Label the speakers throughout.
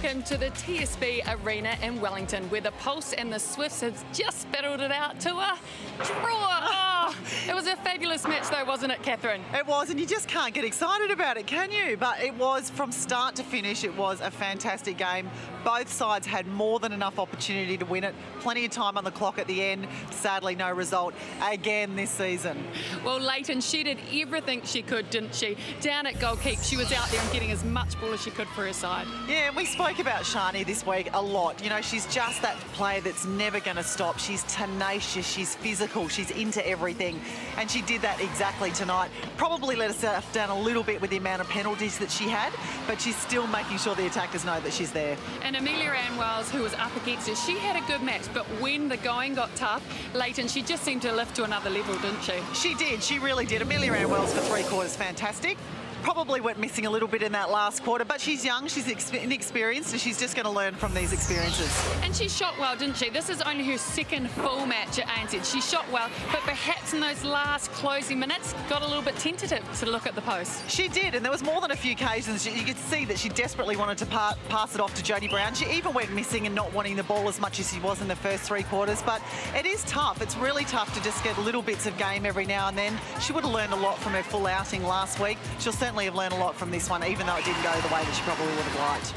Speaker 1: welcome to the TSB Arena in Wellington, where the Pulse and the Swifts have just battled it out to a draw. Oh, it was a fabulous match though, wasn't it, Catherine?
Speaker 2: It was, and you just can't get excited about it, can you? But it was, from start to finish, it was a fantastic game. Both sides had more than enough opportunity to win it. Plenty of time on the clock at the end. Sadly, no result again this season.
Speaker 1: Well, Leighton, she did everything she could, didn't she? Down at goalkeeper, she was out there and getting as much ball as she could for her side.
Speaker 2: Yeah, and we spoke about Shani this week a lot. You know, she's just that player that's never going to stop. She's tenacious, she's physical, she's into everything. And she did that exactly tonight. Probably let herself down a little bit with the amount of penalties that she had, but she's still making sure the attackers know that she's there.
Speaker 1: And Amelia Ann Wells, who was up against her, she had a good match, but when the going got tough, Leighton, she just seemed to lift to another level, didn't she?
Speaker 2: She did, she really did. Amelia Ann Wells for 3 quarters, fantastic. Probably went missing a little bit in that last quarter, but she's young, she's inexperienced, and she's just going to learn from these experiences.
Speaker 1: And she shot well, didn't she? This is only her second full match at ANZ. She shot well, but perhaps in those last closing minutes, got a little bit tentative to look at the post.
Speaker 2: She did, and there was more than a few occasions. You could see that she desperately wanted to pass it off to Jodie Brown. She even went missing and not wanting the ball as much as she was in the first 3 quarters, but it is tough. It's really tough to just get little bits of game every now and then. She would have learned a lot from her full outing last week. She'll certainly have learned a lot from this one, even though it didn't go the way that she probably would have liked.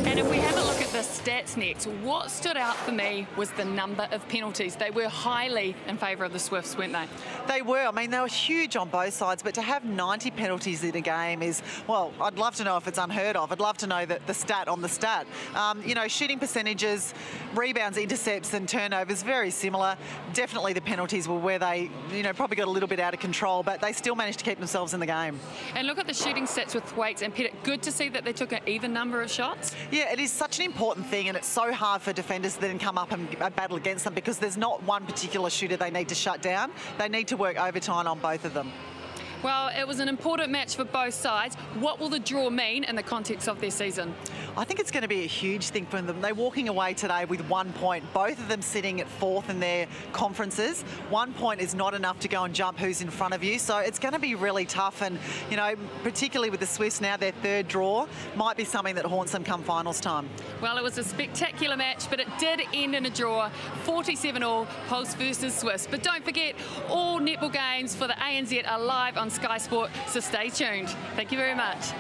Speaker 1: And if we have a look at the stats next, what stood out for me was the number of penalties. They were highly in favour of the Swifts, weren't they? They
Speaker 2: were. I mean, they were huge on both sides, but to have 90 penalties in a game is, well, I'd love to know if it's unheard of. I'd love to know the stat on the stat. You know, shooting percentages, rebounds, intercepts and turnovers, very similar. Definitely the penalties were where they, you know, probably got a little bit out of control, but they still managed to keep themselves in the game.
Speaker 1: And look at the shooting stats with Thwaites and Pettit. Good to see that they took an even number of shots.
Speaker 2: Yeah, it is such an important thing, and it's so hard for defenders to then come up and battle against them, because there's not one particular shooter they need to shut down. They need to work overtime on both of them.
Speaker 1: Well, it was an important match for both sides. What will the draw mean in the context of their season?
Speaker 2: I think it's going to be a huge thing for them. They're walking away today with 1 point, both of them sitting at 4th in their conferences. 1 point is not enough to go and jump who's in front of you, so it's going to be really tough. And, you know, particularly with the Swifts now, their 3rd draw, might be something that haunts them come finals time.
Speaker 1: Well, it was a spectacular match, but it did end in a draw, 47-all, Pulse versus Swifts. But don't forget, all netball games for the ANZ are live on Sky Sport, so stay tuned. Thank you very much.